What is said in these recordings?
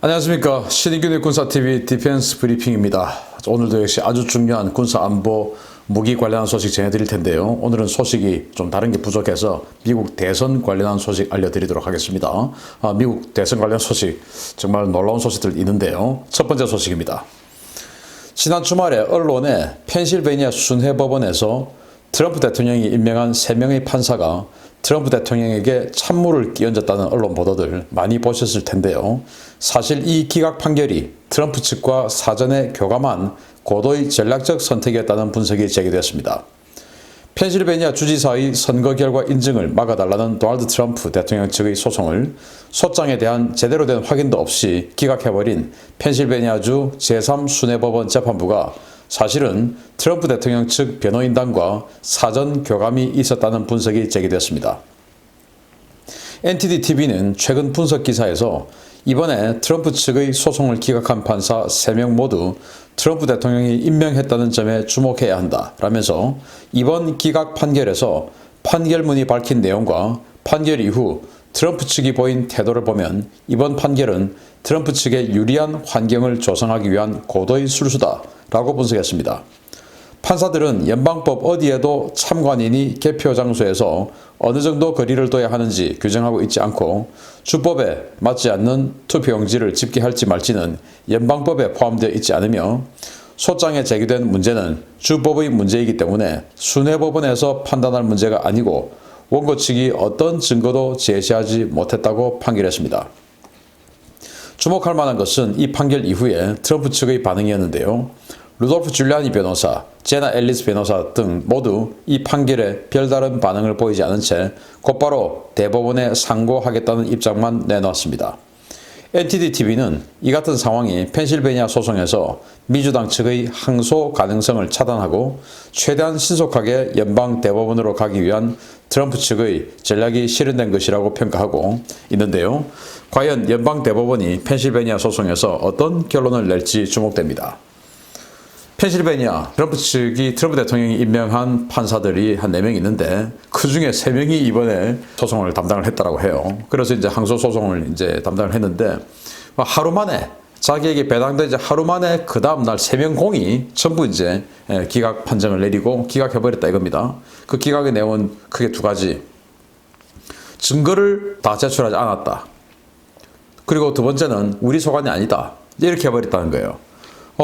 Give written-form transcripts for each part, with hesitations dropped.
안녕하십니까. 신인균의 군사TV 디펜스 브리핑입니다. 오늘도 역시 아주 중요한 군사안보 무기 관련한 소식 전해드릴 텐데요. 오늘은 소식이 좀 다른 게 부족해서 미국 대선 관련한 소식 알려드리도록 하겠습니다. 미국 대선 관련 소식 정말 놀라운 소식들 있는데요. 첫 번째 소식입니다. 지난 주말에 언론에 펜실베니아 순회법원에서 트럼프 대통령이 임명한 3명의 판사가 트럼프 대통령에게 찬물을 끼얹었다는 언론 보도들 많이 보셨을 텐데요. 사실 이 기각 판결이 트럼프 측과 사전에 교감한 고도의 전략적 선택이었다는 분석이 제기되었습니다. 펜실베니아 주지사의 선거 결과 인증을 막아달라는 도널드 트럼프 대통령 측의 소송을 소장에 대한 제대로 된 확인도 없이 기각해버린 펜실베니아주 제3순회법원 재판부가 사실은 트럼프 대통령 측 변호인단과 사전 교감이 있었다는 분석이 제기됐습니다. NTD-TV는 최근 분석 기사에서 이번에 트럼프 측의 소송을 기각한 판사 3명 모두 트럼프 대통령이 임명했다는 점에 주목해야 한다 라면서 이번 기각 판결에서 판결문이 밝힌 내용과 판결 이후 트럼프 측이 보인 태도를 보면 이번 판결은 트럼프 측에 유리한 환경을 조성하기 위한 고도의 술수다 라고 분석했습니다. 판사들은 연방법 어디에도 참관인이 개표 장소에서 어느 정도 거리를 둬야 하는지 규정하고 있지 않고 주법에 맞지 않는 투표용지를 집계할지 말지는 연방법에 포함되어 있지 않으며 소장에 제기된 문제는 주법의 문제이기 때문에 순회법원에서 판단할 문제가 아니고 원고 측이 어떤 증거도 제시하지 못했다고 판결했습니다. 주목할 만한 것은 이 판결 이후에 트럼프 측의 반응이었는데요. 루돌프 줄리아니 변호사, 제나 앨리스 변호사 등 모두 이 판결에 별다른 반응을 보이지 않은 채 곧바로 대법원에 상고하겠다는 입장만 내놓았습니다. NTD-TV는 이 같은 상황이 펜실베니아 소송에서 민주당 측의 항소 가능성을 차단하고 최대한 신속하게 연방 대법원으로 가기 위한 트럼프 측의 전략이 실현된 것이라고 평가하고 있는데요. 과연 연방 대법원이 펜실베니아 소송에서 어떤 결론을 낼지 주목됩니다. 펜실베니아 트럼프 측이 트럼프 대통령이 임명한 판사들이 한 4명 있는데 그 중에 3명이 이번에 소송을 담당을 했다라고 해요. 그래서 이제 항소 소송을 이제 담당을 했는데 하루 만에 자기에게 배당된 이제 하루 만에 그 다음 날 3명 공이 전부 이제 기각 판정을 내리고 기각해버렸다 이겁니다. 그 기각의 내용은 크게 2가지. 증거를 다 제출하지 않았다. 그리고 2번째는 우리 소관이 아니다. 이렇게 해버렸다는 거예요.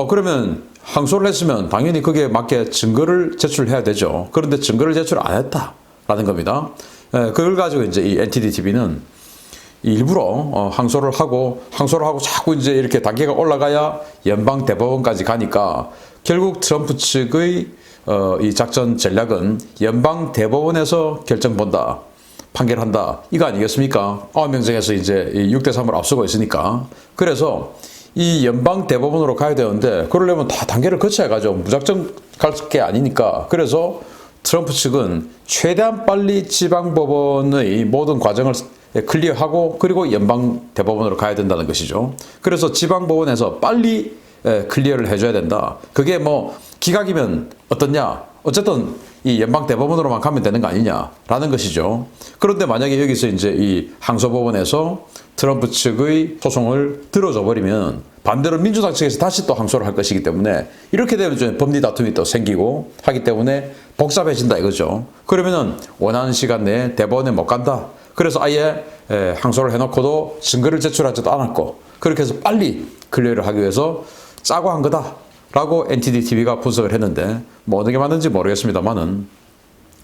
그러면 항소를 했으면 당연히 거기에 맞게 증거를 제출해야 되죠. 그런데 증거를 제출 안 했다라는 겁니다. 그걸 가지고 이제 이 NTD-TV는 일부러 항소를 하고 자꾸 이제 이렇게 단계가 올라가야 연방 대법원까지 가니까 결국 트럼프 측의 이 작전 전략은 연방 대법원에서 결정 본다. 판결한다. 이거 아니겠습니까? 9명 중에서 이제 6대3으로 앞서고 있으니까. 그래서 이 연방 대법원으로 가야 되는데 그러려면 다 단계를 거쳐야 가죠. 무작정 갈 게 아니니까. 그래서 트럼프 측은 최대한 빨리 지방법원의 모든 과정을 클리어하고 그리고 연방 대법원으로 가야 된다는 것이죠. 그래서 지방법원에서 빨리 클리어를 해줘야 된다. 그게 뭐 기각이면 어떻냐? 어쨌든 이 연방 대법원으로만 가면 되는 거 아니냐라는 것이죠. 그런데 만약에 여기서 이제 이 항소법원에서 트럼프 측의 소송을 들어줘 버리면 반대로 민주당 측에서 다시 또 항소를 할 것이기 때문에 이렇게 되면 좀 법리 다툼이 또 생기고 하기 때문에 복잡해진다 이거죠. 그러면은 원하는 시간 내에 대법원에 못 간다. 그래서 아예 항소를 해놓고도 증거를 제출하지도 않았고 그렇게 해서 빨리 클리어를 하기 위해서 짜고 한 거다라고 NTD-TV가 분석을 했는데 뭐 어느 게 맞는지 모르겠습니다만은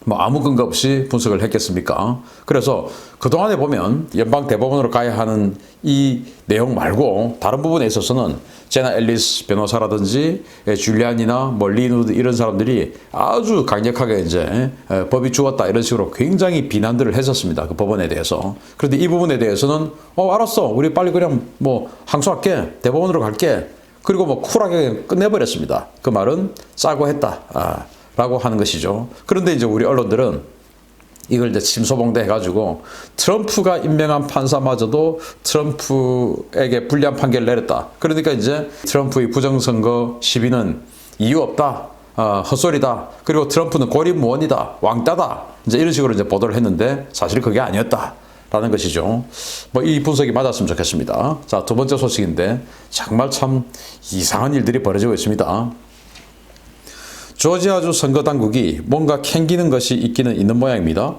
뭐 아무 근거 없이 분석을 했겠습니까? 그래서 그동안에 보면 연방 대법원으로 가야 하는 이 내용 말고 다른 부분에 있어서는 제나 앨리스 변호사라든지 줄리안이나 뭐 리누드 이런 사람들이 아주 강력하게 이제 법이 죽었다 이런 식으로 굉장히 비난들을 했었습니다. 그 법원에 대해서. 그런데 이 부분에 대해서는 알았어. 우리 빨리 그냥 뭐 항소할게. 대법원으로 갈게. 그리고 뭐 쿨하게 끝내버렸습니다. 그 말은 짜고 했다. 라고 하는 것이죠. 그런데 이제 우리 언론들은 이걸 이제 침소봉대 해가지고 트럼프가 임명한 판사마저도 트럼프에게 불리한 판결을 내렸다. 그러니까 이제 트럼프의 부정선거 시비는 이유 없다. 헛소리다. 그리고 트럼프는 고립무원이다. 왕따다. 이제 이런 식으로 이제 보도를 했는데 사실 그게 아니었다. 라는 것이죠. 뭐 이 분석이 맞았으면 좋겠습니다. 자, 두 번째 소식인데 정말 참 이상한 일들이 벌어지고 있습니다. 조지아주 선거당국이 뭔가 캥기는 것이 있기는 있는 모양입니다.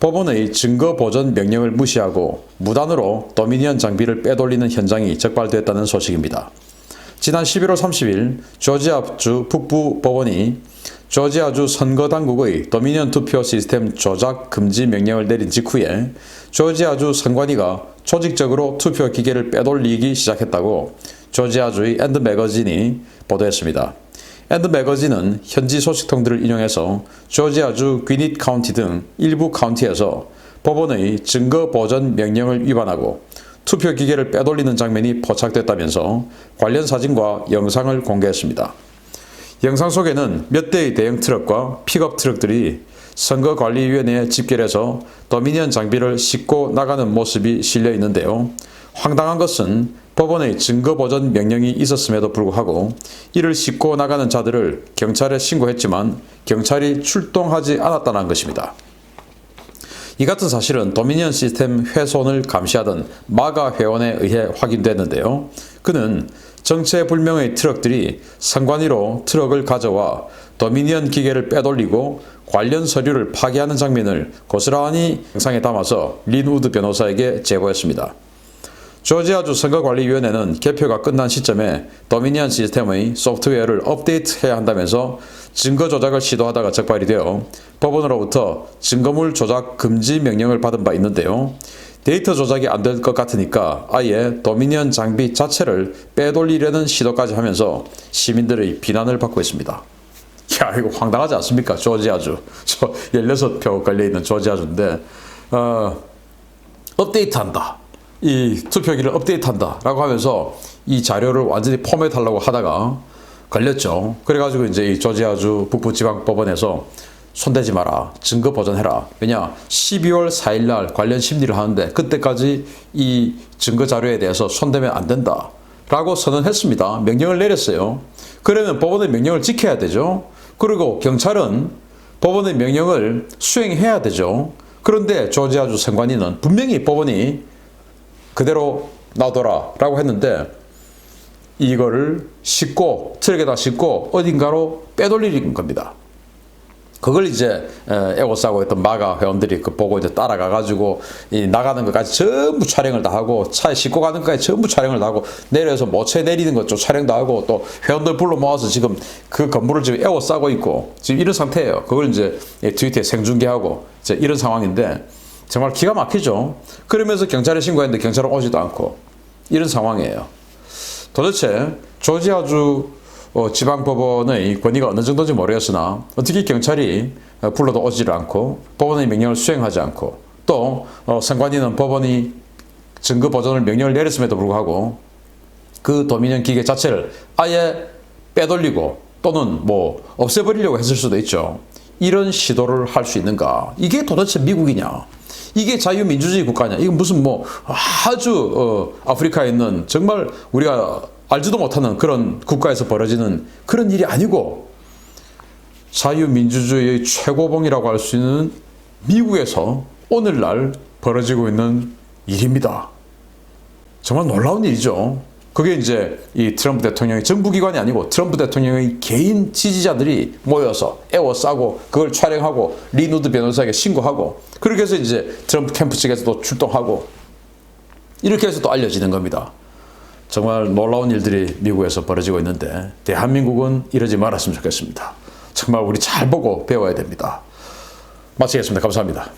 법원의 증거 보전 명령을 무시하고 무단으로 도미니언 장비를 빼돌리는 현장이 적발됐다는 소식입니다. 지난 11월 30일 조지아주 북부 법원이 조지아주 선거당국의 도미니언 투표 시스템 조작 금지 명령을 내린 직후에 조지아주 선관위가 조직적으로 투표 기계를 빼돌리기 시작했다고 조지아주의 엔드 매거진이 보도했습니다. 엔드 매거진은 현지 소식통들을 인용해서 조지아주 귀닛 카운티 등 일부 카운티에서 법원의 증거 보전 명령을 위반하고 투표 기계를 빼돌리는 장면이 포착됐다면서 관련 사진과 영상을 공개했습니다. 영상 속에는 몇 대의 대형 트럭과 픽업 트럭들이 선거관리위원회에 집결해서 도미니언 장비를 싣고 나가는 모습이 실려 있는데요. 황당한 것은 법원의 증거 보전 명령이 있었음에도 불구하고 이를 싣고 나가는 자들을 경찰에 신고했지만 경찰이 출동하지 않았다는 것입니다. 이 같은 사실은 도미니언 시스템 훼손을 감시하던 마가 회원에 의해 확인됐는데요. 그는 정체불명의 트럭들이 선관위로 트럭을 가져와 도미니언 기계를 빼돌리고 관련 서류를 파기하는 장면을 고스란히 영상에 담아서 린 우드 변호사에게 제보했습니다. 조지아주 선거관리위원회는 개표가 끝난 시점에 도미니언 시스템의 소프트웨어를 업데이트해야 한다면서 증거 조작을 시도하다가 적발이 되어 법원으로부터 증거물 조작 금지 명령을 받은 바 있는데요. 데이터 조작이 안 될 것 같으니까 아예 도미니언 장비 자체를 빼돌리려는 시도까지 하면서 시민들의 비난을 받고 있습니다. 야, 이거 황당하지 않습니까? 조지아주. 저 16표 걸려있는 조지아주인데 업데이트한다. 이 투표기를 업데이트한다 라고 하면서 이 자료를 완전히 포맷하려고 하다가 걸렸죠. 그래가지고 이제 이 조지아주 북부지방법원에서 손대지 마라. 증거 보전해라. 왜냐 12월 4일 날 관련 심리를 하는데 그때까지 이 증거 자료에 대해서 손대면 안 된다 라고 선언했습니다. 명령을 내렸어요. 그러면 법원의 명령을 지켜야 되죠. 그리고 경찰은 법원의 명령을 수행해야 되죠. 그런데 조지아주 선관위는 분명히 법원이 그대로 놔둬라 라고 했는데 이거를 싣고 트럭에다 싣고 어딘가로 빼돌리는 겁니다. 그걸 이제 에고싸고 했던 마가 회원들이 그 보고 이제 따라가가지고 이 나가는 것까지 전부 촬영을 다 하고 차에 싣고 가는 것까지 전부 촬영을 다 하고 내려서 모처에 내리는 것 좀 촬영도 하고 또 회원들 불러 모아서 지금 그 건물을 지금 에워싸고 있고 지금 이런 상태예요. 그걸 이제 트위터에 생중계하고 이제 이런 상황인데 정말 기가 막히죠. 그러면서 경찰에 신고했는데 경찰은 오지도 않고 이런 상황이에요. 도대체 조지아주 지방법원의 권위가 어느 정도인지 모르겠으나 어떻게 경찰이 불러도 오지를 않고 법원의 명령을 수행하지 않고 또 선관위는 법원이 증거 보전을 명령을 내렸음에도 불구하고 그 도미니언 기계 자체를 아예 빼돌리고 또는 뭐 없애버리려고 했을 수도 있죠. 이런 시도를 할 수 있는가? 이게 도대체 미국이냐? 이게 자유민주주의 국가냐? 이건 무슨 뭐 아주 아프리카에 있는 정말 우리가 알지도 못하는 그런 국가에서 벌어지는 그런 일이 아니고 자유민주주의의 최고봉이라고 할 수 있는 미국에서 오늘날 벌어지고 있는 일입니다. 정말 놀라운 일이죠. 그게 이제 이 트럼프 대통령의 정부기관이 아니고 트럼프 대통령의 개인 지지자들이 모여서 에워싸고 그걸 촬영하고 린 우드 변호사에게 신고하고 그렇게 해서 이제 트럼프 캠프 측에서도 출동하고 이렇게 해서 또 알려지는 겁니다. 정말 놀라운 일들이 미국에서 벌어지고 있는데 대한민국은 이러지 말았으면 좋겠습니다. 정말 우리 잘 보고 배워야 됩니다. 마치겠습니다. 감사합니다.